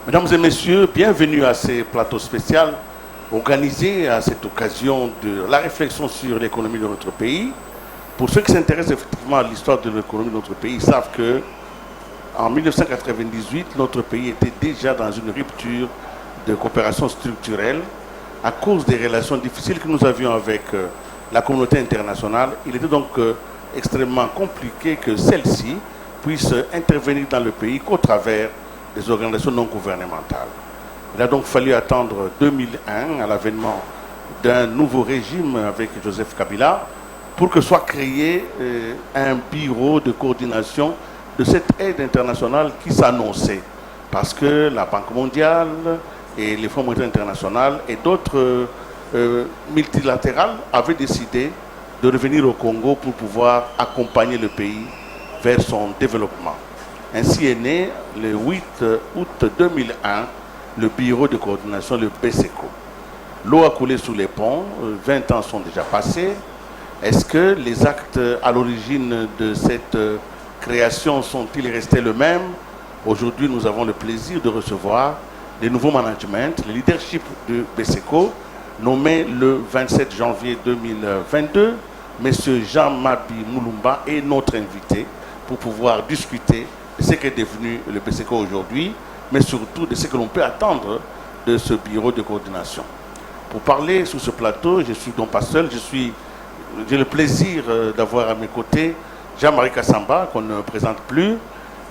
Mesdames et messieurs, bienvenue à ces plateaux spéciaux organisés à cette occasion de la réflexion sur l'économie de notre pays. Pour ceux qui s'intéressent effectivement à l'histoire de l'économie de notre pays, ils savent que en 1998, notre pays était déjà dans une rupture de coopération structurelle à cause des relations difficiles que nous avions avec la communauté internationale. Il était donc extrêmement compliqué que celle-ci puisse intervenir dans le pays qu'au travers des organisations non gouvernementales. Il a donc fallu attendre 2001 à l'avènement d'un nouveau régime avec Joseph Kabila pour que soit créé un bureau de coordination de cette aide internationale qui s'annonçait. Parce que la Banque mondiale et les Fonds monétaires internationaux et d'autres multilatérales avaient décidé de revenir au Congo pour pouvoir accompagner le pays vers son développement. Ainsi est né, le 8 août 2001, le bureau de coordination, le BSECO. L'eau a coulé sous les ponts, 20 ans sont déjà passés. Est-ce que les actes à l'origine de cette création sont-ils restés les mêmes? Aujourd'hui, nous avons le plaisir de recevoir les nouveaux managements, le leadership de BSECO, nommé le 27 janvier 2022. M. Jean-Mabi Moulumba est notre invité pour pouvoir discuter de ce qu'est devenu le BSECO aujourd'hui, mais surtout de ce que l'on peut attendre de ce bureau de coordination. Pour parler sur ce plateau, je ne suis donc pas seul, j'ai le plaisir d'avoir à mes côtés Jean-Marie Kassamba, qu'on ne présente plus,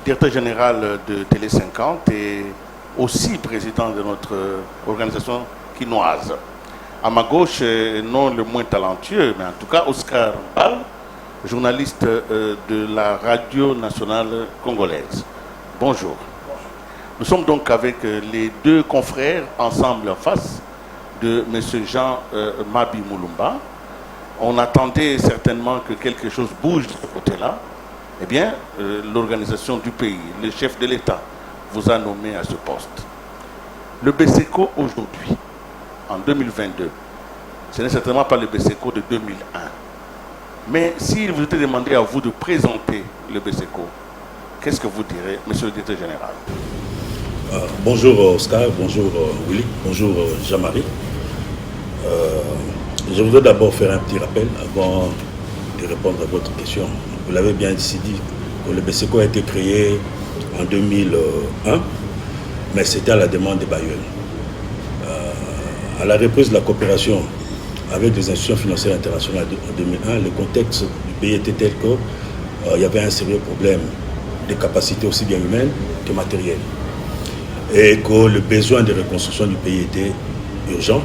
directeur général de Télé 50 et aussi président de notre organisation quinoise. À ma gauche, non le moins talentueux, mais en tout cas Oscar Mbal, journaliste de la radio nationale congolaise. Bonjour. Nous sommes donc avec les deux confrères ensemble en face de M. Jean-Mabi Moulumba. On attendait certainement que quelque chose bouge de ce côté-là. Eh bien, l'organisation du pays, le chef de l'État, vous a nommé à ce poste. Le BSECO aujourd'hui, en 2022, ce n'est certainement pas le BSECO de 2001. Mais s'il vous était demandé à vous de présenter le BSECO, qu'est-ce que vous direz, monsieur le directeur général? Bonjour Oscar, bonjour Willy, bonjour Jean-Marie. Je voudrais d'abord faire un petit rappel avant de répondre à votre question. Vous l'avez bien dit que le BSECO a été créé en 2001, mais c'était à la demande des bailleurs. À la reprise de la coopération avec des institutions financières internationales en 2001, le contexte du pays était tel qu'il y avait un sérieux problème de capacité aussi bien humaine que matérielle. Et que le besoin de reconstruction du pays était urgent.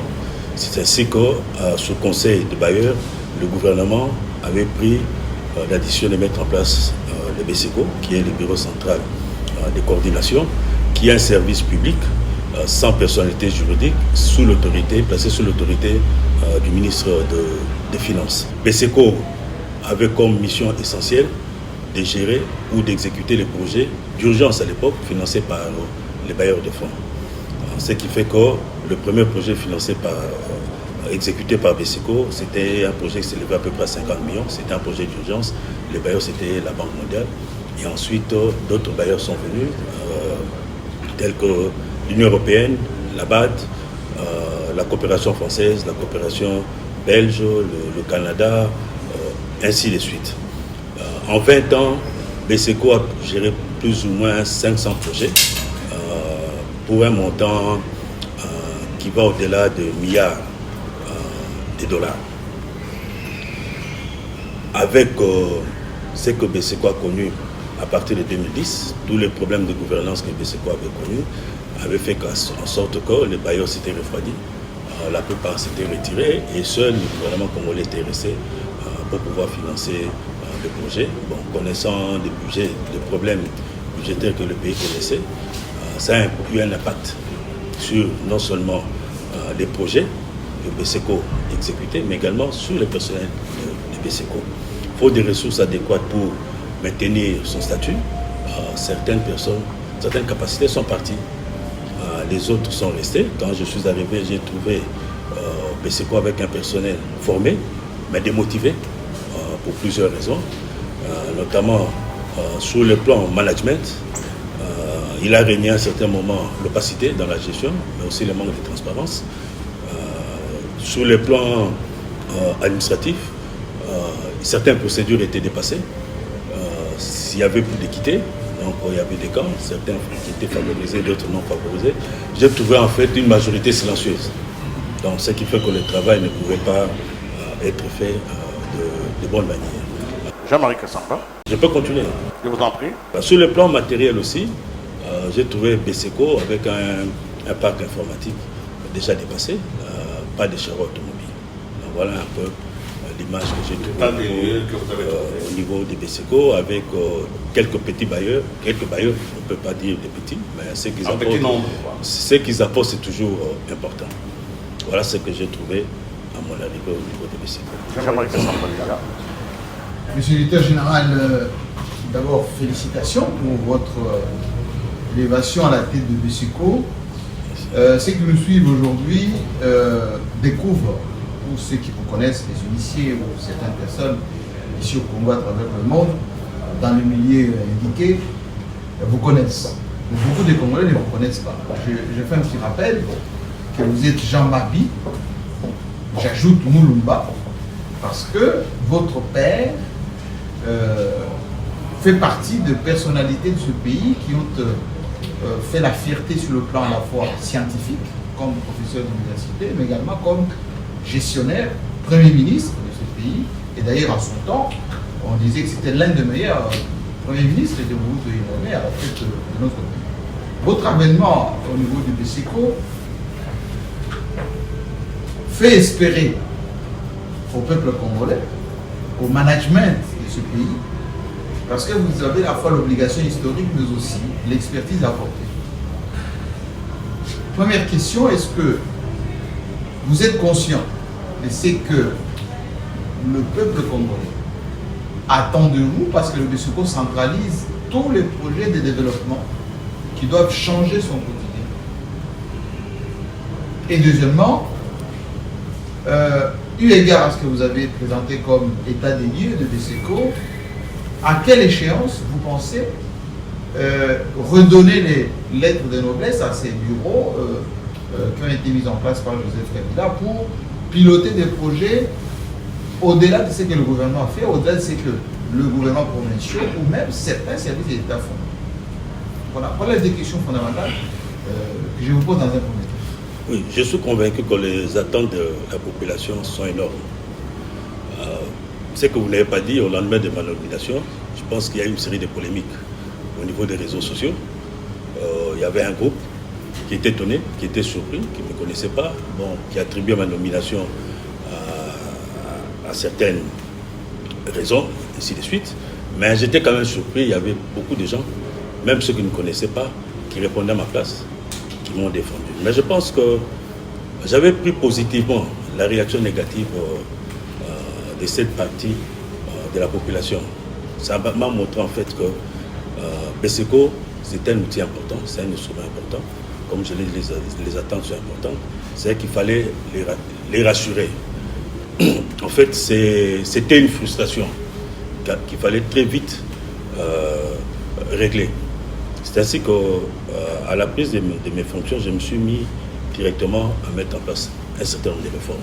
C'est ainsi que, sous conseil de bailleurs, le gouvernement avait pris la décision de mettre en place le BSECO, qui est le bureau central de coordination, qui est un service public sans personnalité juridique, placé sous l'autorité du ministre des Finances. BSECO avait comme mission essentielle de gérer ou d'exécuter les projets d'urgence à l'époque financés par les bailleurs de fonds. Ce qui fait que le premier projet exécuté par BSECO, c'était un projet qui s'élevait à peu près à 50 millions. C'était un projet d'urgence. Les bailleurs, c'était la Banque mondiale. Et ensuite, d'autres bailleurs sont venus, tels que l'Union européenne, la BAD, la coopération française, la coopération belge, le Canada, ainsi de suite. En 20 ans, BSECO a géré plus ou moins 500 projets pour un montant qui va au-delà de milliards de dollars. Avec ce que BSECO a connu à partir de 2010, tous les problèmes de gouvernance que BSECO avait connus avaient fait en sorte que les bailleurs s'étaient refroidis, la plupart s'étaient retirés et seul le gouvernement congolais était resté pour pouvoir financer le projet. Bon, connaissant les problèmes budgétaires que le pays connaissait, ça a eu un impact sur non seulement les projets que BSECO exécutait, mais également sur le personnel de BSECO. Il faut des ressources adéquates pour maintenir son statut. Certaines capacités sont parties. Les autres sont restées. Quand je suis arrivé, j'ai trouvé BSECO avec un personnel formé, mais démotivé pour plusieurs raisons, notamment sur le plan management. Il a régné à un certain moment l'opacité dans la gestion, mais aussi le manque de transparence. Sur le plan administratif, certaines procédures étaient dépassées. S'il y avait plus d'équité, donc il y avait des camps, certains qui étaient favorisés, d'autres non favorisés. J'ai trouvé en fait une majorité silencieuse. Donc ce qui fait que le travail ne pouvait pas être fait de bonne manière. Jean-Marie Kassamba. Je peux continuer. Je vous en prie. Sur le plan matériel aussi, j'ai trouvé BESECO avec un parc informatique déjà dépassé, pas de chars automobiles. Donc voilà un peu l'image que j'ai trouvée au niveau des BESECO avec quelques petits bailleurs. Quelques bailleurs, on ne peut pas dire des petits, mais ce qu'ils apportent, c'est toujours important. Voilà ce que j'ai trouvé à mon arrivée au niveau des BESECO. Monsieur le directeur général, d'abord félicitations pour votre élévation à la tête de BESECO. Ceux qui nous suivent aujourd'hui découvrent, pour ceux qui vous connaissent, les initiés ou certaines personnes ici au Congo à travers le monde, dans le milieu indiqué, vous connaissent. Mais beaucoup de Congolais ne vous connaissent pas. Je fais un petit rappel que vous êtes Jean Mabi, j'ajoute Moulumba, parce que votre père fait partie de personnalités de ce pays qui ont fait la fierté sur le plan à la fois scientifique, comme professeur d'université, mais également comme gestionnaire, Premier ministre de ce pays. Et d'ailleurs, en son temps, on disait que c'était l'un des meilleurs Premiers ministres de vous de à la tête de notre pays. Votre avènement au niveau du BESECO fait espérer au peuple congolais, au management de ce pays, parce que vous avez à la fois l'obligation historique, mais aussi l'expertise à apporter. Première question, est-ce que vous êtes conscient de ce que le peuple congolais attend de vous, parce que le BESECO centralise tous les projets de développement qui doivent changer son quotidien. Et deuxièmement, eu égard à ce que vous avez présenté comme état des lieux de BESECO, à quelle échéance vous pensez redonner les lettres de noblesse à ces bureaux qui ont été mis en place par Joseph Kabila pour piloter des projets au-delà de ce que le gouvernement a fait, au-delà de ce que le gouvernement provincial ou même certains services de l'État font. Voilà les deux questions fondamentales que je vous pose dans un premier temps. Oui, je suis convaincu que les attentes de la population sont énormes. Ce que vous n'avez pas dit au lendemain de ma nomination, je pense qu'il y a eu une série de polémiques au niveau des réseaux sociaux. Il y avait un groupe qui était étonné, qui était surpris, qui ne me connaissait pas, qui attribuait ma nomination à certaines raisons, ainsi de suite. Mais j'étais quand même surpris, il y avait beaucoup de gens, même ceux qui ne me connaissaient pas, qui répondaient à ma place, qui m'ont défendu. Mais je pense que j'avais pris positivement la réaction négative de cette partie de la population. Ça m'a montré en fait que BESECO, c'est un outil important, c'est un instrument important. Comme je l'ai dit, les attentes sont importantes. C'est qu'il fallait les rassurer. En fait, c'était une frustration qu'il fallait très vite régler. C'est ainsi qu'à la prise de mes fonctions, je me suis mis directement à mettre en place un certain nombre de réformes.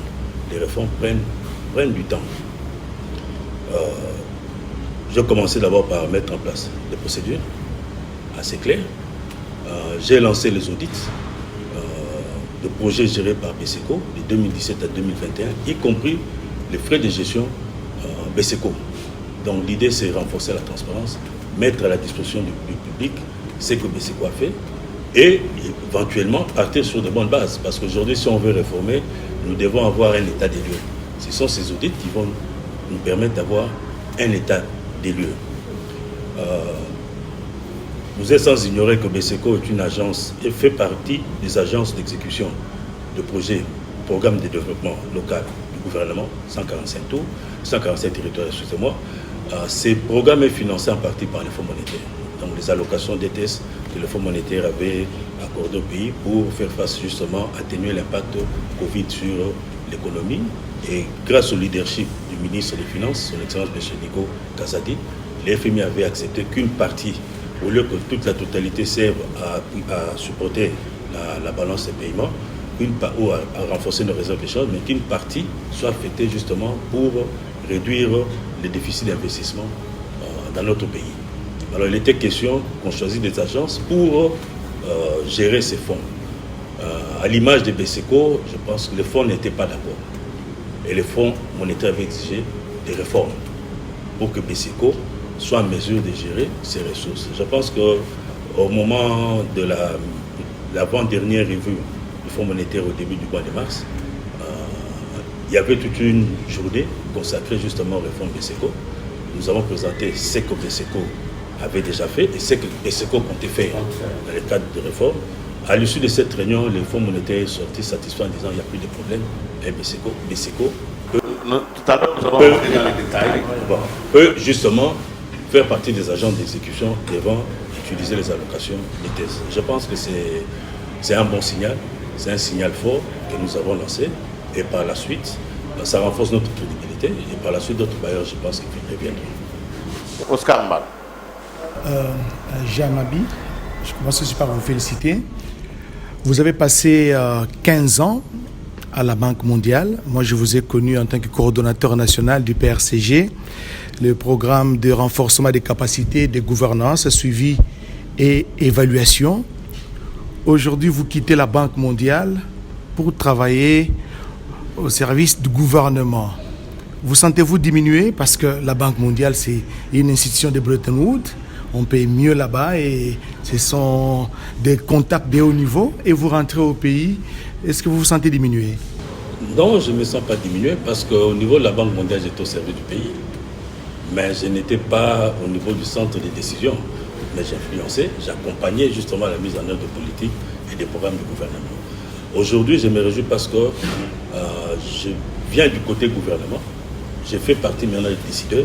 Les réformes prennent du temps. J'ai commencé d'abord par mettre en place des procédures assez claires. J'ai lancé les audits de projets gérés par BESECO de 2017 à 2021, y compris les frais de gestion BESECO. Donc l'idée, c'est renforcer la transparence, mettre à la disposition du public ce que BESECO a fait et éventuellement partir sur de bonnes bases. Parce qu'aujourd'hui, si on veut réformer, nous devons avoir un état des lieux. Ce sont ces audits qui vont nous permettre d'avoir un état des lieux. Vous êtes sans ignorer que BESECO est une agence et fait partie des agences d'exécution de projets, programmes de développement local du gouvernement, 145 tours, 147 territoires, excusez-moi. Ces programmes sont financés en partie par les fonds monétaires. Donc les allocations d'ETS que le Fonds monétaire avait accordées au pays pour faire face justement, atténuer l'impact Covid sur l'économie. Et grâce au leadership du ministre des Finances, son Excellence M. Nico Kazadi, les FMI avait accepté qu'une partie au lieu que toute la totalité serve à supporter la balance des paiements, ou à renforcer nos réserves de change, mais qu'une partie soit affectée justement pour réduire les déficits d'investissement dans notre pays. Alors il était question qu'on choisisse des agences pour gérer ces fonds. À l'image de BESECO, je pense que les fonds n'étaient pas d'accord. Et les fonds monétaires avaient exigé des réformes pour que BESECO soit en mesure de gérer ses ressources. Je pense qu'au moment de l'avant-dernière revue du Fonds monétaire au début du mois de mars, il y avait toute une journée consacrée justement aux réformes BESECO. Nous avons présenté ce que BESECO avait déjà fait et ce que BESECO comptait faire dans le cadre de réformes. À l'issue de cette réunion, le Fonds monétaire est sorti satisfait en disant qu'il n'y a plus de problème. Et BESECO tout à l'heure, nous allons rentrer dans les détails. Peut justement faire partie des agents d'exécution devant utiliser les allocations d'ETS. Je pense que c'est un bon signal, c'est un signal fort que nous avons lancé et par la suite, ça renforce notre crédibilité et par la suite d'autres bailleurs, je pense qu'ils reviendront. Oscar Mbal. Jean Mabi, je commence aussi par vous féliciter. Vous avez passé 15 ans à la Banque mondiale. Moi, je vous ai connu en tant que coordonnateur national du PRCG, le programme de renforcement des capacités de gouvernance, suivi et évaluation. Aujourd'hui, vous quittez la Banque mondiale pour travailler au service du gouvernement. Vous sentez-vous diminuer parce que la Banque mondiale, c'est une institution de Bretton Woods. On paye mieux là-bas et ce sont des contacts de haut niveau. Et vous rentrez au pays, est-ce que vous vous sentez diminué? Non, je ne me sens pas diminué parce qu'au niveau de la Banque mondiale, j'étais au service du pays. Mais je n'étais pas au niveau du centre de décision. Mais j'influençais, j'accompagnais justement la mise en œuvre de politiques et des programmes du gouvernement. Aujourd'hui, je me réjouis parce que je viens du côté gouvernement. Je fais partie maintenant des décideurs.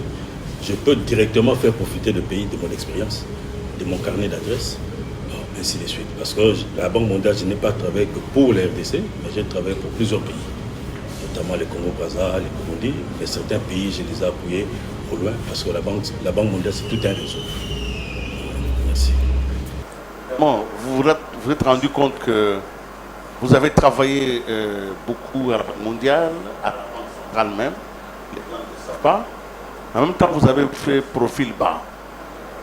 Je peux directement faire profiter le pays de mon expérience, de mon carnet d'adresses, ainsi de suite. Parce que la Banque mondiale, je n'ai pas travaillé que pour la RDC, mais j'ai travaillé pour plusieurs pays, notamment le Congo-Brazza, le Burundi, mais certains pays, je les ai appuyés au loin, parce que la Banque mondiale, c'est tout un réseau. Merci. Bon, vous vous êtes rendu compte que vous avez travaillé beaucoup à la Banque mondiale, à la Banque centrale même, les gens ne savent pas. En même temps, vous avez fait profil bas.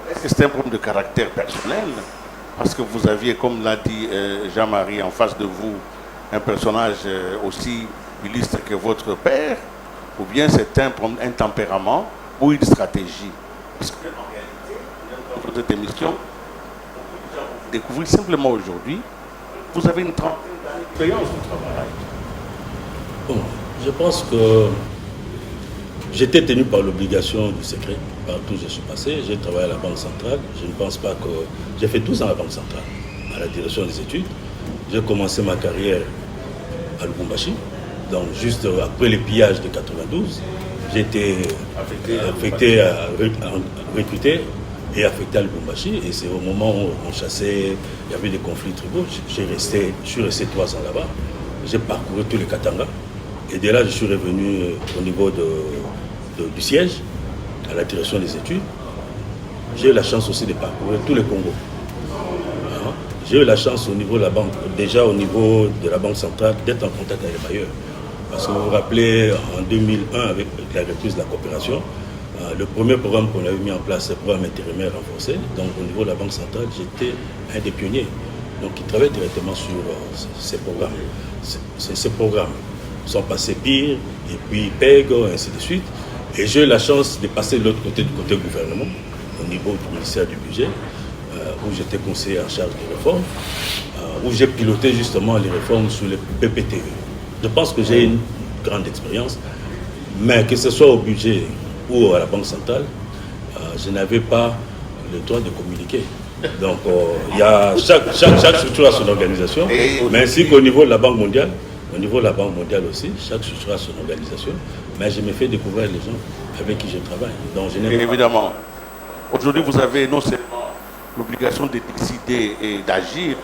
Est-ce que c'est un problème de caractère personnel? Parce que vous aviez, comme l'a dit Jean-Marie, en face de vous, un personnage aussi illustre que votre père, ou bien c'est un tempérament ou une stratégie? Parce que en réalité, dans cette émission, vous découvrez simplement aujourd'hui, vous avez une trentaine d'années d'expérience au travail. Bon, je pense que j'étais tenu par l'obligation du secret. Partout où je suis passé, j'ai travaillé à la Banque centrale. Je ne pense pas que... J'ai fait 12 ans à la Banque centrale, à la direction des études. J'ai commencé ma carrière à Lubumbashi. Donc, juste après les pillages de 92, j'ai été recruté et affecté à Lubumbashi. Et c'est au moment où on chassait, il y avait des conflits tribaux. Je suis resté 3 ans là-bas. J'ai parcouru tous les Katanga. Et dès là, je suis revenu au niveau du siège, à la direction des études. J'ai eu la chance aussi de parcourir tous les Congos. J'ai eu la chance au niveau de la banque, déjà au niveau de la Banque centrale, d'être en contact avec les bailleurs. Parce que vous vous rappelez, en 2001, avec la reprise de la coopération, le premier programme qu'on avait mis en place, c'est le programme intérimaire renforcé. Donc au niveau de la Banque centrale, j'étais un des pionniers. Donc ils travaillaient directement sur ces programmes. Ces programmes sont passés PIR, et puis PEG, ainsi de suite. Et j'ai eu la chance de passer de l'autre côté, du côté gouvernement, au niveau du ministère du Budget, où j'étais conseiller en charge des réformes, où j'ai piloté justement les réformes sur les PPTE. Je pense que j'ai une grande expérience, mais que ce soit au budget ou à la Banque centrale, je n'avais pas le droit de communiquer. Donc, il y a chaque structure a son organisation, mais ainsi qu'au niveau de la Banque mondiale, au niveau de la Banque mondiale aussi, chaque structure a son organisation, mais je me fais découvrir les gens avec qui je travaille. Donc, je n'ai pas... Évidemment, aujourd'hui, vous avez non seulement l'obligation de décider et d'agir,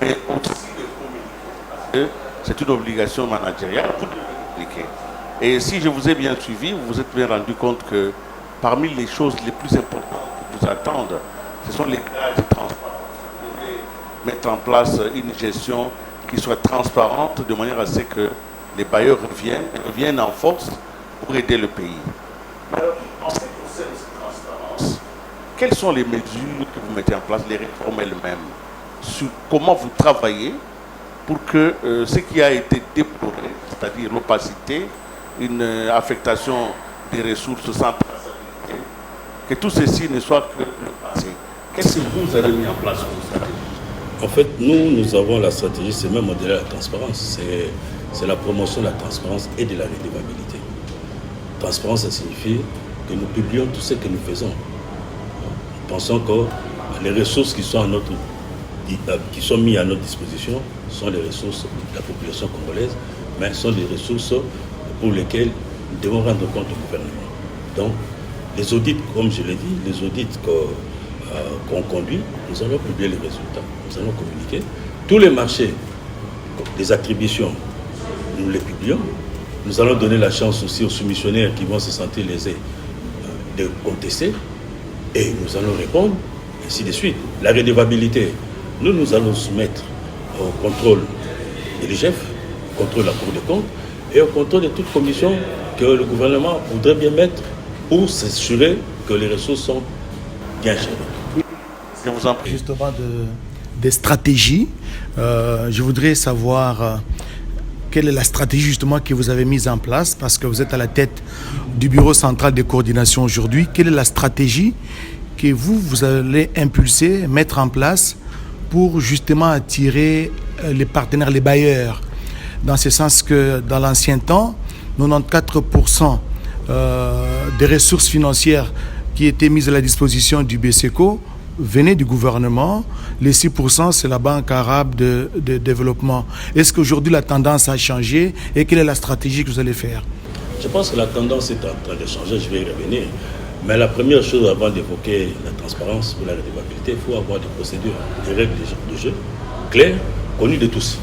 mais aussi de communiquer. Parce que c'est une obligation managériale, vous devez communiquer. Et si je vous ai bien suivi, vous vous êtes bien rendu compte que parmi les choses les plus importantes qui vous attendent ce sont les gages de transparence. Vous devez mettre en place une gestion qui soit transparente de manière à ce que les bailleurs reviennent en force pour aider le pays. Mais alors, en ce qui concerne cette transparence, quelles sont les mesures que vous mettez en place, les réformes elles-mêmes, sur comment vous travaillez pour que ce qui a été déploré, c'est-à-dire l'opacité, une affectation des ressources sans traçabilité, que tout ceci ne soit que le passé. Qu'est-ce que vous avez mis en place comme stratégie? En fait, nous avons la stratégie, c'est même au-delà de la transparence, c'est la promotion de la transparence et de la redevabilité. Transparence, ça signifie que nous publions tout ce que nous faisons. Nous pensons que les ressources qui sont mises à notre disposition sont les ressources de la population congolaise, mais sont des ressources pour lesquelles nous devons rendre compte au gouvernement. Donc, les audits, comme je l'ai dit, les audits qu'on conduit, nous allons publier les résultats, nous allons communiquer. Tous les marchés, les attributions, nous les publions. Nous allons donner la chance aussi aux soumissionnaires qui vont se sentir lésés de contester et nous allons répondre, ainsi de suite. La redevabilité, nous allons soumettre au contrôle de l'IGF, au contrôle de la Cour des comptes et au contrôle de toute commission que le gouvernement voudrait bien mettre pour s'assurer que les ressources sont bien gérées. Je vous en prie. Justement, des stratégies. Je voudrais savoir quelle est la stratégie justement que vous avez mise en place, parce que vous êtes à la tête du Bureau central de coordination aujourd'hui. Quelle est la stratégie que vous allez impulser, mettre en place pour justement attirer les partenaires, les bailleurs, dans ce sens que dans l'ancien temps, 94% des ressources financières qui étaient mises à la disposition du BCECO venaient du gouvernement. Les 6%, c'est la Banque arabe de développement. Est-ce qu'aujourd'hui la tendance a changé et quelle est la stratégie que vous allez faire? Je pense que la tendance est en train de changer, je vais y revenir. Mais la première chose avant d'évoquer la transparence ou la redevabilité, il faut avoir des procédures, des règles de jeu claires, connues de tous,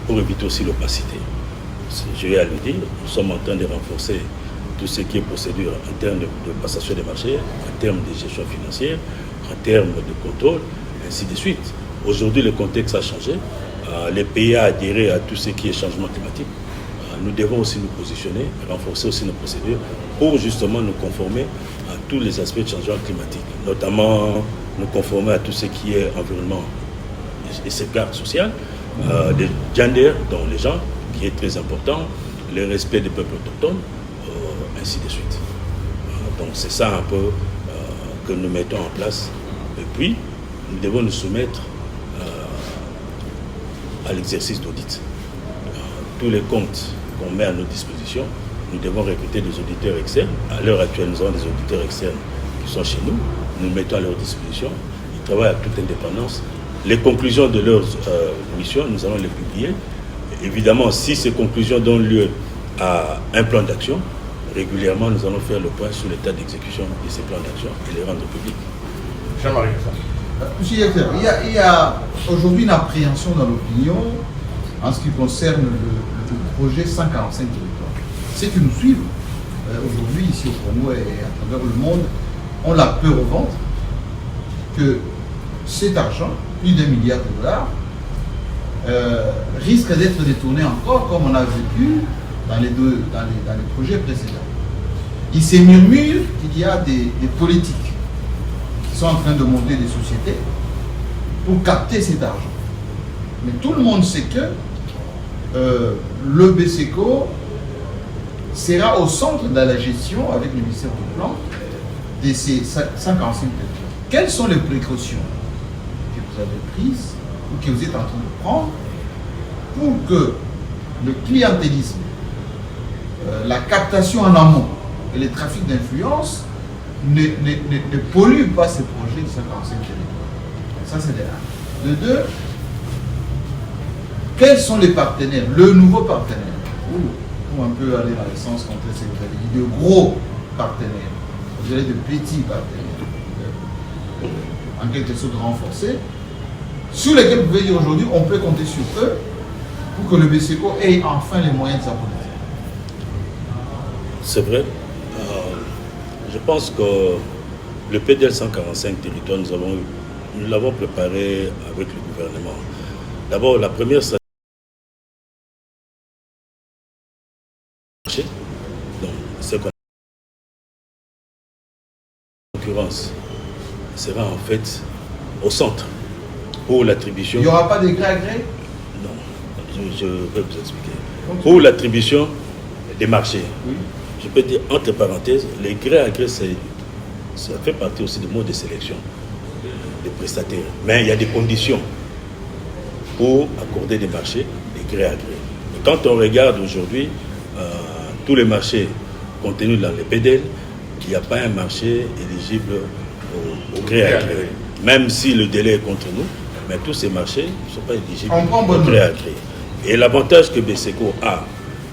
pour éviter aussi l'opacité. Je vais à le dire, nous sommes en train de renforcer tout ce qui est procédure en termes de passation des marchés, en termes de gestion financière, en termes de contrôle, ainsi de suite. Aujourd'hui, le contexte a changé. Les pays ont adhéré à tout ce qui est changement climatique. Nous devons aussi nous positionner, renforcer aussi nos procédures pour justement nous conformer à tous les aspects de changement climatique, notamment nous conformer à tout ce qui est environnement et sauvegarde sociale, des gender dans les gens, qui est très important, le respect des peuples autochtones, ainsi de suite. Donc c'est ça un peu que nous mettons en place. Et puis, nous devons nous soumettre à l'exercice d'audit. Tous les comptes qu'on met à notre disposition, nous devons recruter des auditeurs externes. À l'heure actuelle, nous avons des auditeurs externes qui sont chez nous. Nous mettons à leur disposition. Ils travaillent à toute indépendance. Les conclusions de leurs missions, nous allons les publier. Évidemment, si ces conclusions donnent lieu à un plan d'action, régulièrement, nous allons faire le point sur l'état d'exécution de ces plans d'action et les rendre publics. Jean-Marie. Monsieur Yacter, il y a aujourd'hui une appréhension dans l'opinion en ce qui concerne le projet 145 territoires. Ceux qui nous suivent aujourd'hui ici au Congo et à travers le monde ont la peur au ventre que cet argent, plus d'1 milliard de dollars, risque d'être détourné encore comme on a vécu dans les projets précédents. Il se murmure qu'il y a des politiques qui sont en train de monter des sociétés pour capter cet argent. Mais tout le monde sait que le BCECO sera au centre de la gestion avec le ministère du Plan de ces 145 territoires. Quelles sont les précautions que vous avez prises ou que vous êtes en train de prendre pour que le clientélisme, la captation en amont et les trafics d'influence ne polluent pas ces projets de 145 territoires? Ça, c'est de 1. De 2, quels sont les partenaires, le nouveau partenaire, ou un peu aller dans le sens contraire, c'est que vous avez dit de gros partenaires, vous avez de petits partenaires, en quelque sorte renforcés, sur lesquels vous pouvez dire aujourd'hui, on peut compter sur eux pour que le BCECO ait enfin les moyens de sa politique. C'est vrai. Je pense que Le PDL 145 territoires, nous l'avons préparé avec le gouvernement. D'abord, la première stratégie, donc, c'est qu'on la concurrence sera en fait au centre pour l'attribution. Il n'y aura pas de gré à gré? Non, je vais vous expliquer. Pour l'attribution des marchés, oui. Je peux dire entre parenthèses, les gré à gré, ça fait partie aussi du mode de sélection des prestataires. Mais il y a des conditions pour accorder des marchés, des gré à gré. Et quand on regarde aujourd'hui tous les marchés contenus dans les PDL, il n'y a pas un marché éligible au gré à gré. Même si le délai est contre nous, mais tous ces marchés ne sont pas éligibles au gré à gré. Et l'avantage que BSECO a,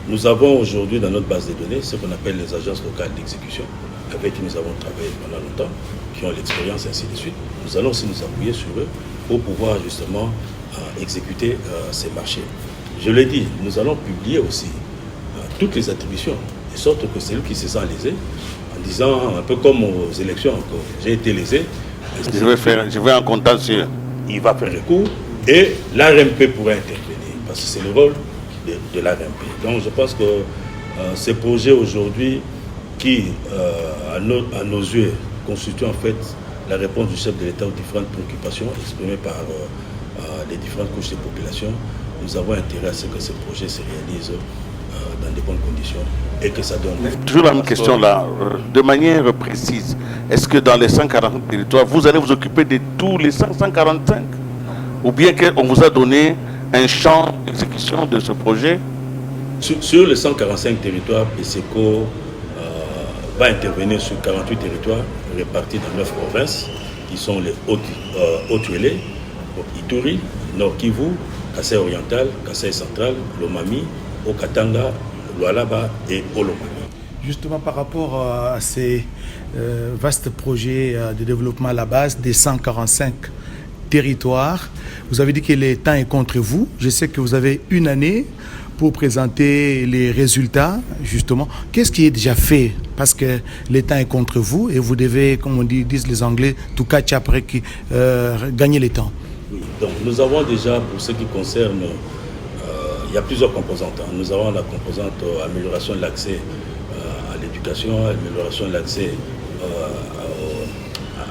nous avons aujourd'hui dans notre base de données ce qu'on appelle les agences locales d'exécution, avec qui nous avons travaillé pendant longtemps, qui ont l'expérience, ainsi de suite. Nous allons aussi nous appuyer sur eux pour pouvoir justement exécuter ces marchés. Je l'ai dit, nous allons publier aussi toutes les attributions, de sorte que celui qui se sent lésé, en disant, un peu comme aux élections encore, j'ai été lésé. Je vais en contentieux. Il va faire recours et l'ARMP pourrait intervenir, parce que c'est le rôle de l'ARMP. Donc je pense que ces projets aujourd'hui qui, à nos yeux, constituent en fait la réponse du chef de l'État aux différentes préoccupations exprimées par les différentes couches de population, nous avons intérêt à ce que ces projets se réalisent dans de bonnes conditions et que ça donne... Toujours la même question là, de manière précise, est-ce que dans les 140 territoires, vous allez vous occuper de tous les 145 ou bien qu'on vous a donné un champ d'exécution de ce projet? Sur les 145 territoires, BSECO va intervenir sur 48 territoires répartis dans 9 provinces qui sont les Haut-Uélé, Ituri, Nord Kivu, Kasaï oriental, Kasaï central, Lomami, Okatanga, Lualaba et Olomami. Justement par rapport à ces vastes projets de développement à la base des 145 territoires, vous avez dit que le temps est contre vous. Je sais que vous avez une année pour présenter les résultats, justement. Qu'est-ce qui est déjà fait? Parce que le temps est contre vous et vous devez, comme on dit, disent les Anglais, tout catch après gagner le temps. Oui, donc nous avons déjà, pour ce qui concerne, il y a plusieurs composantes. Nous avons la composante amélioration de l'accès à l'éducation, amélioration de l'accès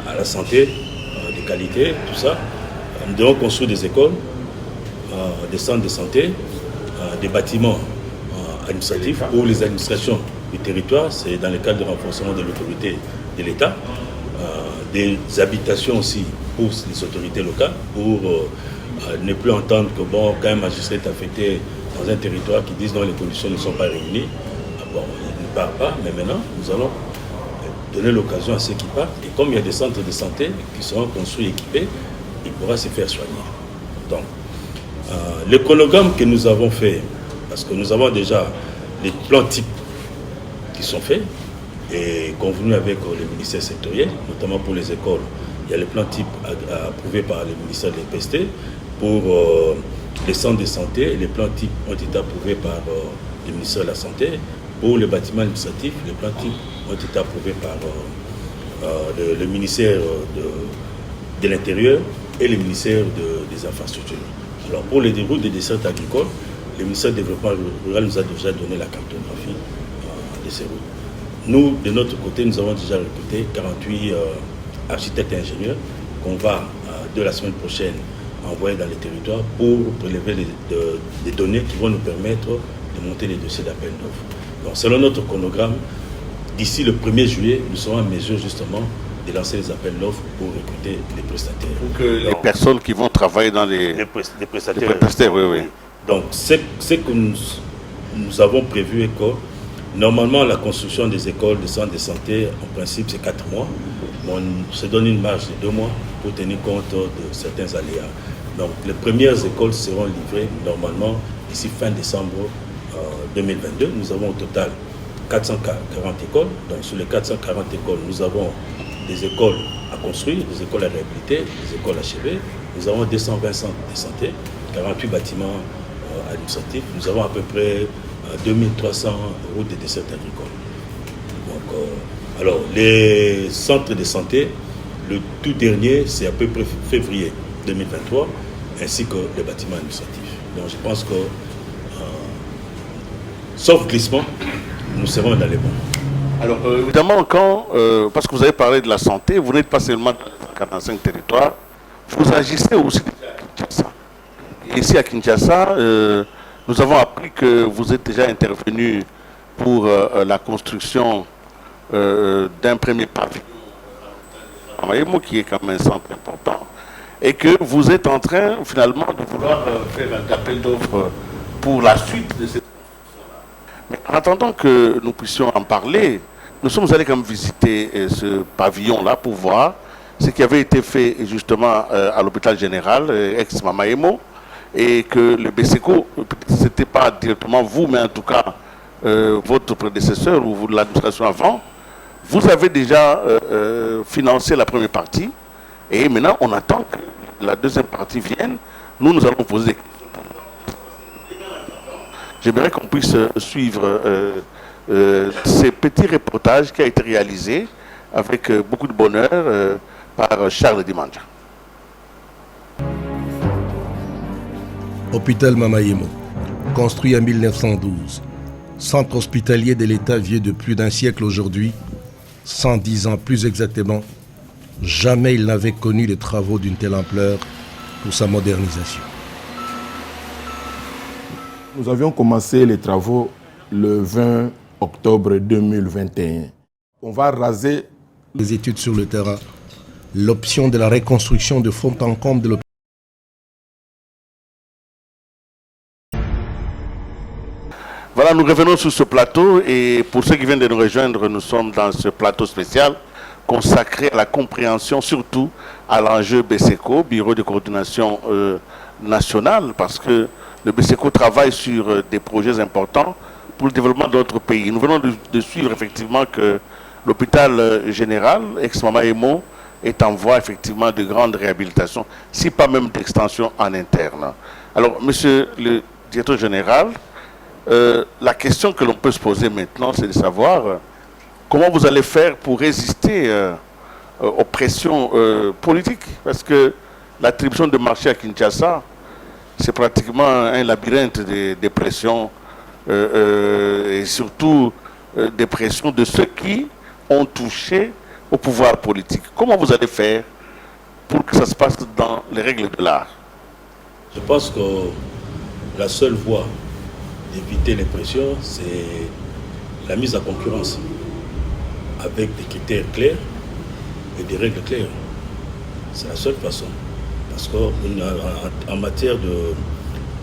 à la santé, de qualité, tout ça. Nous devons construire des écoles, des centres de santé, des bâtiments administratifs pour les administrations du territoire, c'est dans le cadre du renforcement de l'autorité de l'État, des habitations aussi pour les autorités locales, pour ne plus entendre que bon, quand un magistrat est affecté dans un territoire qui disent non, les conditions ne sont pas réunies, bon, il ne part pas, mais maintenant nous allons donner l'occasion à ceux qui partent, et comme il y a des centres de santé qui seront construits et équipés, il pourra se faire soigner. Donc, le chronogramme que nous avons fait, parce que nous avons déjà les plans types qui sont faits et convenus avec les ministères sectoriels, notamment pour les écoles. Il y a les plans types approuvés par les ministères de l'EPST. Pour les centres de santé, les plans types ont été approuvés par le ministère de la Santé. Pour les bâtiments administratifs, les plans types ont été approuvés par le ministère de l'Intérieur et le ministère des Infrastructures. Alors pour les routes des dessertes agricoles, le ministère du Développement rural nous a déjà donné la cartographie de ces routes. Nous, de notre côté, nous avons déjà recruté 48 architectes et ingénieurs qu'on va, de la semaine prochaine, envoyer dans les territoires pour prélever des données qui vont nous permettre de monter les dossiers d'appel d'offres. Donc selon notre chronogramme, d'ici le 1er juillet, nous serons en mesure justement de lancer les appels d'offres pour recruter les prestataires. Pour que les personnes qui vont travailler dans les prestataires. Les prestataires, oui. Donc, ce que nous avons prévu est que, normalement, la construction des écoles, des centres de santé, en principe, c'est 4 mois. On se donne une marge de 2 mois pour tenir compte de certains aléas. Donc, les premières écoles seront livrées, normalement, d'ici fin décembre 2022. Nous avons au total 440 écoles. Donc, sur les 440 écoles, nous avons des écoles à construire, des écoles à réhabiliter, des écoles achevées. Nous avons 220 centres de santé, 48 bâtiments administratifs. Nous avons à peu près 2300 routes de dessertes agricoles. Donc, Alors, les centres de santé, le tout dernier, c'est à peu près février 2023, ainsi que les bâtiments administratifs. Donc, je pense que, sauf glissement, nous serons dans les bons. Alors, évidemment, parce que vous avez parlé de la santé, vous n'êtes pas seulement dans les 45 territoires, vous agissez aussi à Kinshasa. Et ici à Kinshasa, nous avons appris que vous êtes déjà intervenu pour la construction d'un premier pavillon, qui est quand même un centre important, et que vous êtes en train finalement de vouloir faire un appel d'offres pour la suite de cette construction-là. Mais en attendant que nous puissions en parler, nous sommes allés quand même visiter ce pavillon-là pour voir ce qui avait été fait justement à l'hôpital général, ex-Mamaemo, et que le BSECO, ce n'était pas directement vous, mais en tout cas votre prédécesseur ou l'administration avant, vous avez déjà financé la première partie, et maintenant on attend que la deuxième partie vienne. Nous allons poser des questions. J'aimerais qu'on puisse suivre ces petits reportages qui a été réalisé avec beaucoup de bonheur par Charles Dimandja. Hôpital Mamaemo, construit en 1912. Centre hospitalier de l'État vieux de plus d'un siècle aujourd'hui, 110 ans plus exactement. Jamais il n'avait connu les travaux d'une telle ampleur pour sa modernisation. Nous avions commencé les travaux le 20 octobre 2021. On va raser les études sur le terrain, l'option de la reconstruction de fond en comble de l'hôpital. Voilà, nous revenons sur ce plateau et pour ceux qui viennent de nous rejoindre, nous sommes dans ce plateau spécial consacré à la compréhension, surtout à l'enjeu BSECO, Bureau de coordination nationale, parce que le BSECO travaille sur des projets importants pour le développement d'autres pays. Nous venons de suivre effectivement que l'hôpital général, ex-Mamaemo, est en voie effectivement de grande réhabilitation, si pas même d'extension en interne. Alors, monsieur le directeur général, la question que l'on peut se poser maintenant, c'est de savoir comment vous allez faire pour résister aux pressions politiques. Parce que l'attribution de marché à Kinshasa, c'est pratiquement un labyrinthe de pressions et surtout des pressions de ceux qui ont touché au pouvoir politique. Comment vous allez faire pour que ça se passe dans les règles de l'art? Je pense que la seule voie d'éviter les pressions, c'est la mise en concurrence avec des critères clairs et des règles claires. C'est la seule façon. Parce qu'en matière de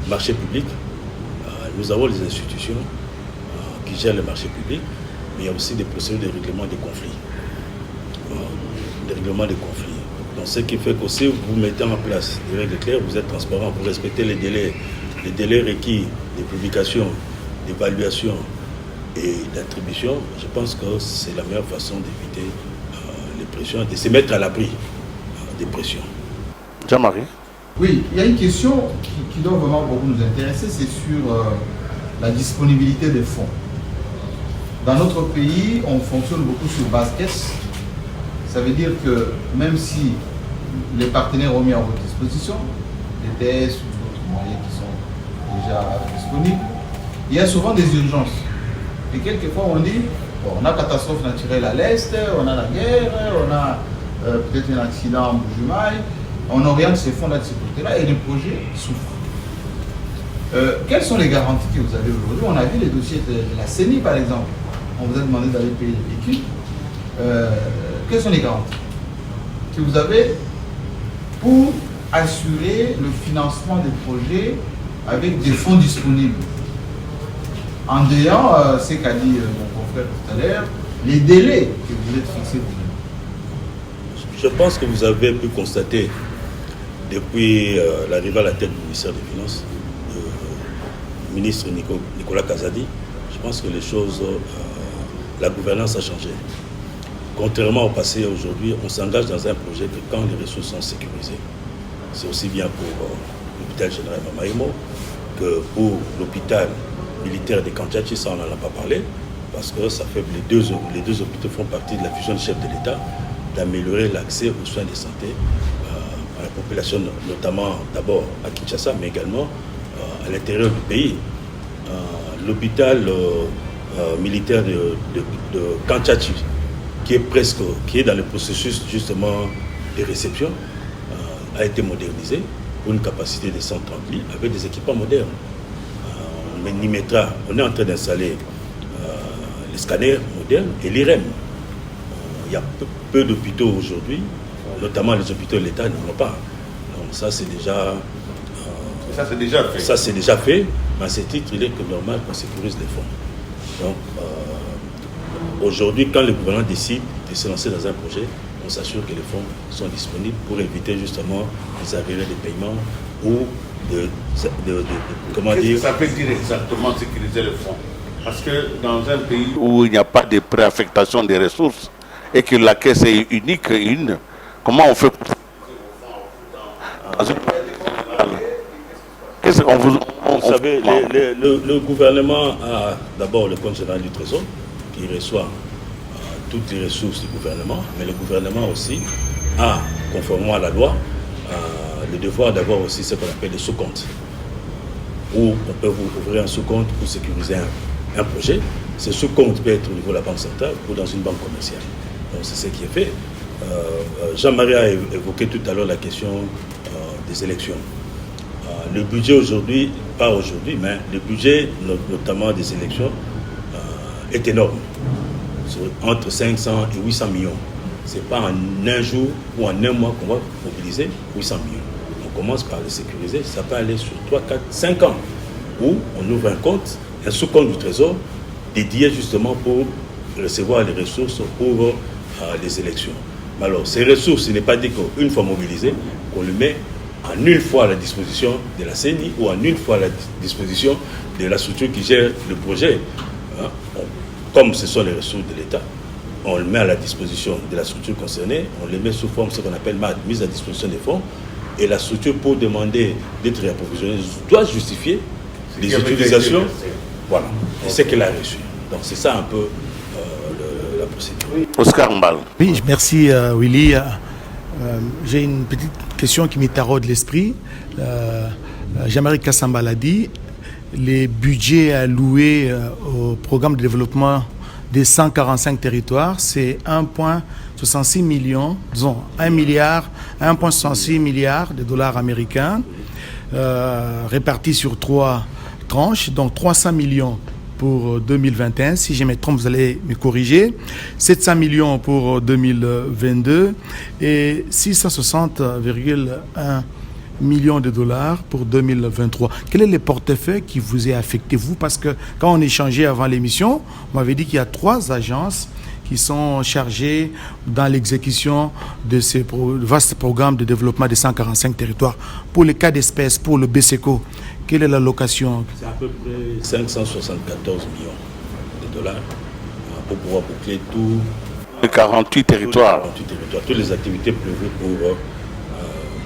marché public, nous avons les institutions qui gèrent le marché public, mais il y a aussi des procédures de règlement des conflits. Des règlements des conflits. Donc ce qui fait que si vous mettez en place des règles claires, vous êtes transparent, vous respectez les délais requis de publication, d'évaluation et d'attribution. Je pense que c'est la meilleure façon d'éviter les pressions, de se mettre à l'abri des pressions. Jean-Marie? Oui, il y a une question qui doit vraiment beaucoup nous intéresser, c'est sur la disponibilité des fonds. Dans notre pays, on fonctionne beaucoup sur base caisse. Ça veut dire que même si les partenaires ont mis à votre disposition, les TS ou d'autres moyens qui sont déjà disponibles, il y a souvent des urgences. Et quelquefois on dit, bon, on a catastrophe naturelle à l'Est, on a la guerre, on a peut-être un accident en Bujumaï, on oriente ces fonds-là de ce côté-là et les projets souffrent. Quelles sont les garanties que vous avez aujourd'hui? On a vu les dossiers de la CENI par exemple. On vous a demandé d'aller payer les véhicules. Quelles sont les garanties que vous avez pour assurer le financement des projets avec des fonds disponibles? En déant ce qu'a dit mon confrère tout à l'heure, les délais que vous êtes fixés vous-même. Je pense que vous avez pu constater depuis l'arrivée à la tête du ministère des Finances, le ministre Nicolas Kazadi, je pense que les choses, la gouvernance a changé. Contrairement au passé, aujourd'hui, on s'engage dans un projet que quand les ressources sont sécurisées, c'est aussi bien pour l'hôpital général Mamaemo que pour l'hôpital militaire de Kandjati, ça on n'en a pas parlé, parce que ça fait les deux hôpitaux font partie de la vision du chef de l'État d'améliorer l'accès aux soins de santé à la population, notamment d'abord à Kinshasa, mais également à l'intérieur du pays. L'hôpital militaire de Kanchachi, qui est dans le processus justement de réception, a été modernisé pour une capacité de 130 lits avec des équipements modernes. On est en train d'installer les scanners modernes et l'IREM. Il y a peu d'hôpitaux aujourd'hui, notamment les hôpitaux de l'État, n'en ont pas. Donc ça c'est déjà... ça c'est déjà fait. Ça c'est déjà fait, mais à ce titre, il est que normal qu'on sécurise les fonds. Donc aujourd'hui, quand le gouvernement décide de se lancer dans un projet, on s'assure que les fonds sont disponibles pour éviter justement les arriérés de paiement ou comment dire... Ça veut dire exactement sécuriser les fonds. Parce que dans un pays où il n'y a pas de préaffectation des ressources et que la caisse est unique, comment on fait pour... Vous savez, le gouvernement a d'abord le compte général du Trésor qui reçoit toutes les ressources du gouvernement, mais le gouvernement aussi a, conformément à la loi, le devoir d'avoir aussi ce qu'on appelle des sous-comptes, où on peut vous ouvrir un sous-compte pour sécuriser un projet. Ce sous-compte peut être au niveau de la banque centrale ou dans une banque commerciale. Donc c'est ce qui est fait. Jean-Marie a évoqué tout à l'heure la question des élections. Le budget aujourd'hui, pas aujourd'hui, mais le budget notamment des élections est énorme. Entre 500 et 800 millions. Ce n'est pas en un jour ou en un mois qu'on va mobiliser 800 millions. On commence par les sécuriser, ça peut aller sur 3, 4, 5 ans, où on ouvre un compte, un sous-compte du Trésor, dédié justement pour recevoir les ressources pour les élections. Mais alors, ces ressources, ce n'est pas dit qu'une fois mobilisées, qu'on le met en une fois à la disposition de la CENI ou en une fois à la disposition de la structure qui gère le projet. Comme ce sont les ressources de l'État, on le met à la disposition de la structure concernée, on les met sous forme ce qu'on appelle mise à disposition des fonds, et la structure pour demander d'être réapprovisionnée doit justifier les utilisations. Voilà, et c'est qu'elle a reçu. Donc c'est ça un peu la procédure. Oscar Mbal. Oui, merci Willy. J'ai une petite question qui me taraude l'esprit. Jean-Marie Kassamba l'a dit. Les budgets alloués au programme de développement des 145 territoires, c'est 1,66 million, disons 1,66 milliard de dollars américains, répartis sur 3 tranches, donc 300 millions pour 2021, si je me trompe, vous allez me corriger, 700 millions pour 2022 et 660,1 millions de dollars pour 2023. Quel est le portefeuille qui vous est affecté, vous? Parce que quand on échangeait avant l'émission, on m'avait dit qu'il y a 3 agences qui sont chargées dans l'exécution de ce vaste programme de développement des 145 territoires. Pour les cas d'espèce, pour le BSECO, quelle est l'allocation? C'est à peu près 574 millions de dollars pour pouvoir boucler tous les 48 territoires. Toutes les activités prévues pour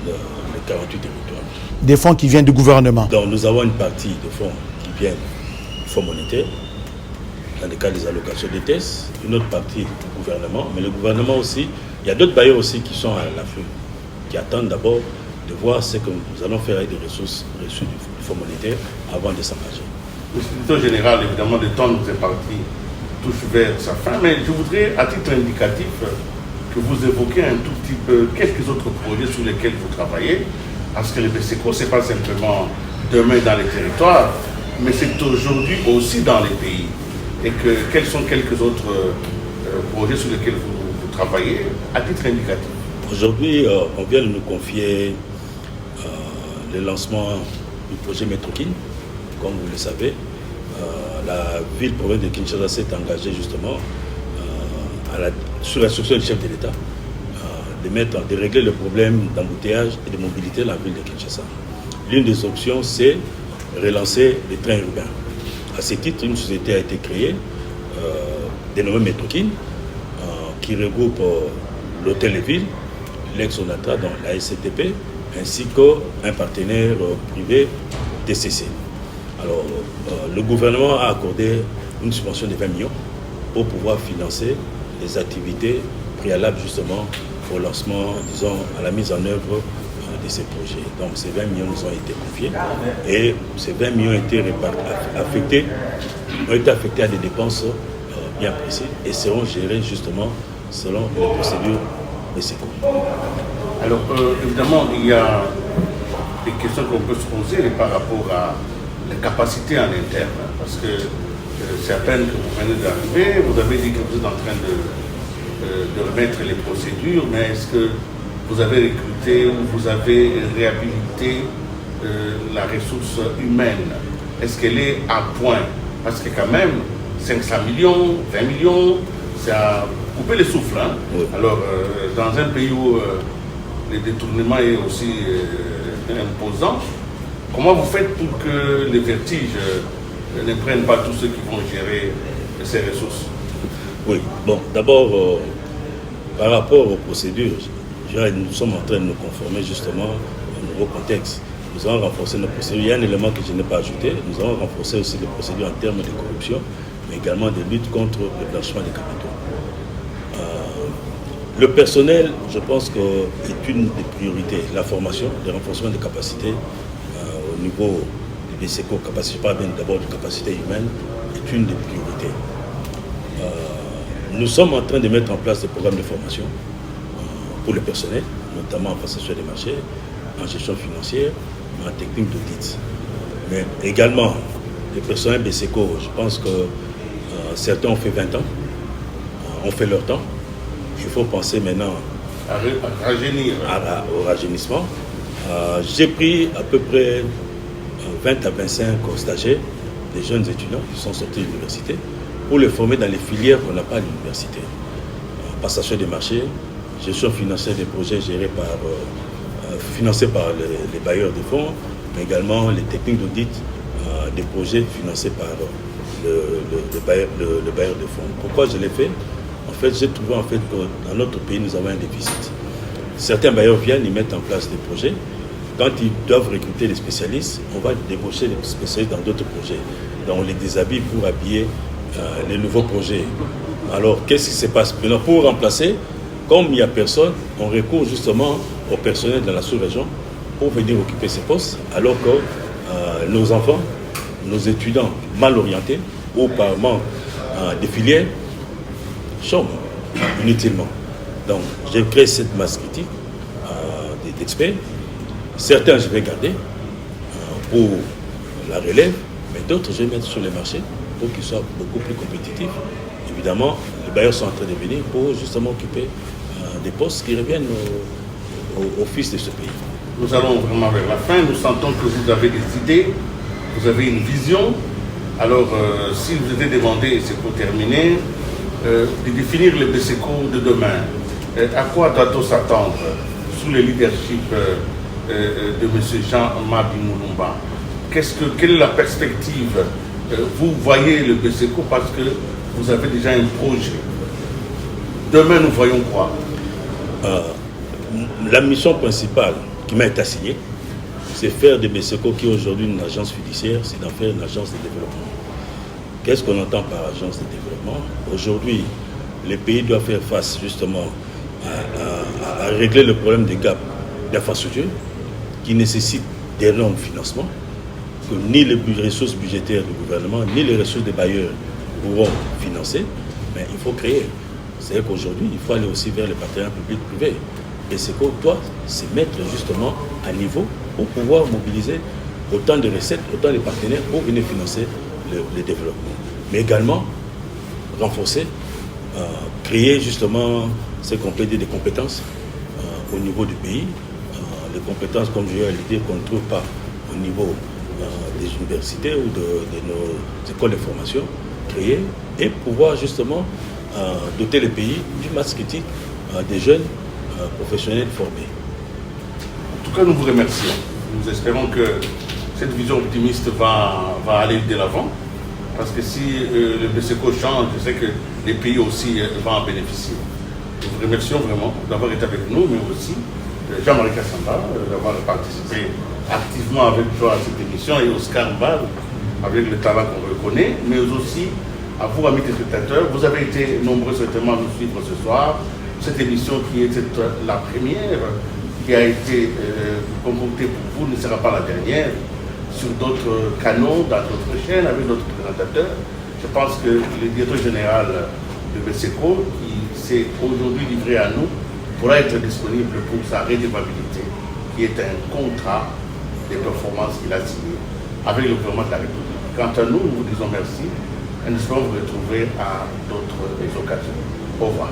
les 48 territoires. Des fonds qui viennent du gouvernement. Donc nous avons une partie de fonds qui viennent du Fonds monétaire, dans le cas des allocations des tests, une autre partie du gouvernement, mais le gouvernement aussi, il y a d'autres bailleurs aussi qui sont à l'afflux, qui attendent d'abord de voir ce que nous allons faire avec des ressources reçues du Fonds monétaire avant de s'engager. Le secrétaire général, évidemment, le temps nous est parti, touche vers sa fin, mais je voudrais, à titre indicatif, que vous évoquiez un tout petit peu quelques autres projets sur lesquels vous travaillez, parce que le BSECO, ce n'est pas simplement demain dans les territoires, mais c'est aujourd'hui aussi dans les pays. Et quels sont quelques autres projets sur lesquels vous travaillez, à titre indicatif? Aujourd'hui, on vient de nous confier le lancement du projet Métrokin. Comme vous le savez, la ville-province de Kinshasa s'est engagée justement sous l'instruction du chef de l'État de régler le problème d'embouteillage et de mobilité de la ville de Kinshasa. L'une des options, c'est relancer les trains urbains. À ce titre, une société a été créée, dénommée Métrokin, qui regroupe l'Hôtel de Ville, l'ex-Onatra, donc la SCTP, ainsi qu'un partenaire privé, TCC. Alors, le gouvernement a accordé une subvention de 20 millions pour pouvoir financer les activités préalables justement au lancement, disons, à la mise en œuvre de ces projets. Donc ces 20 millions nous ont été confiés et ces 20 millions ont été affectés à des dépenses bien précises et seront gérées justement selon les procédures BCECO. Alors évidemment, il y a des questions qu'on peut se poser par rapport à la capacité en interne, parce que c'est à peine que vous venez d'arriver, vous avez dit que vous êtes en train de remettre les procédures, mais est-ce que vous avez recruté ou vous avez réhabilité la ressource humaine? Est-ce qu'elle est à point? Parce que quand même, 500 millions, 20 millions, ça a coupé le souffle. Hein? Oui. Alors, dans un pays où le détournement est aussi imposant, comment vous faites pour que les vertiges ne prennent pas tous ceux qui vont gérer ces ressources? Oui, bon, d'abord, par rapport aux procédures, nous sommes en train de nous conformer justement au nouveau contexte. Nous avons renforcé nos procédures. Il y a un élément que je n'ai pas ajouté. Nous avons renforcé aussi les procédures en termes de corruption, mais également de lutte contre le blanchiment des capitaux. Le personnel, je pense que est une des priorités. La formation, le renforcement des capacités au niveau du BCECO, je parle bien d'abord de capacité humaine, est une des priorités. Nous sommes en train de mettre en place des programmes de formation pour le personnel, notamment en passation des marchés, en gestion financière, en technique d'audit. Mais également, le personnel BCECO, je pense que certains ont fait 20 ans, ont fait leur temps. Il faut penser maintenant au rajeunissement. J'ai pris à peu près 20 à 25 stagiaires, des jeunes étudiants qui sont sortis de l'université, pour les former dans les filières qu'on n'a pas à l'université. Passation des marchés, gestion financière des projets financés par les bailleurs de fonds, mais également les techniques d'audit des projets financés par le bailleur de fonds. Pourquoi je l'ai fait? En fait, j'ai trouvé que dans notre pays, nous avons un déficit. Certains bailleurs viennent, ils mettent en place des projets. Quand ils doivent recruter des spécialistes, on va débaucher les spécialistes dans d'autres projets. Donc on les déshabille pour habiller les nouveaux projets. Alors, qu'est-ce qui se passe? Maintenant, pour remplacer, comme il n'y a personne, on recourt justement au personnel de la sous-région pour venir occuper ces postes, alors que nos enfants, nos étudiants mal orientés ou par manque de filières chôment inutilement. Donc, j'ai créé cette masse critique d'experts. Certains, je vais garder pour la relève, mais d'autres, je vais mettre sur les marchés pour qu'ils soient beaucoup plus compétitifs. Évidemment, les bailleurs sont en train de venir pour justement occuper des postes qui reviennent au fils de ce pays. Nous allons vraiment vers la fin. Nous sentons que vous avez des idées, vous avez une vision. Alors, si vous êtes demandé, c'est pour terminer, de définir le BCECO de demain, à quoi doit-on s'attendre sous le leadership de M. Jean-Mabi Moulumba? Quelle est la perspective? Vous voyez le BCECO parce que vous avez déjà un projet. Demain, nous voyons quoi? La mission principale qui m'a été assignée, c'est faire de BCECO, qui est aujourd'hui une agence fiduciaire, c'est d'en faire une agence de développement. Qu'est-ce qu'on entend par agence de développement? Aujourd'hui, les pays doivent faire face justement à régler le problème des gaps d'infrastructures qui nécessitent d'énormes financements que ni les ressources budgétaires du gouvernement, ni les ressources des bailleurs pourront financer, mais il faut créer. C'est-à-dire qu'aujourd'hui, il faut aller aussi vers les partenaires publics-privés. Et c'est qu'on doit se mettre justement à niveau pour pouvoir mobiliser autant de recettes, autant de partenaires pour venir financer le développement. Mais également, renforcer, créer justement ce qu'on peut dire des compétences au niveau du pays. Les compétences, comme je l'ai dit, qu'on ne trouve pas au niveau des universités ou de nos écoles de formation, créer et pouvoir justement doter le pays d'une masse critique des jeunes professionnels formés. En tout cas, nous vous remercions. Nous espérons que cette vision optimiste va aller de l'avant. Parce que si le BCECO change, je sais que les pays aussi vont en bénéficier. Nous vous remercions vraiment d'avoir été avec nous, mais aussi Jean-Marie Kassamba d'avoir participé activement avec toi à cette émission, et Oscar Mbal avec le talent qu'on reconnaît, mais aussi à vous, amis téléspectateurs. Vous avez été nombreux certainement à nous suivre ce soir. Cette émission qui est la première, qui a été concoctée pour vous, ne sera pas la dernière. Sur d'autres canaux, dans d'autres chaînes, avec d'autres présentateurs. Je pense que le directeur général de BESECO, qui s'est aujourd'hui livré à nous, pourra être disponible pour sa redevabilité, qui est un contrat de performance qu'il a signé avec le gouvernement de la République. Quant à nous, nous vous disons merci et nous espérons vous retrouver à d'autres occasions. Au revoir.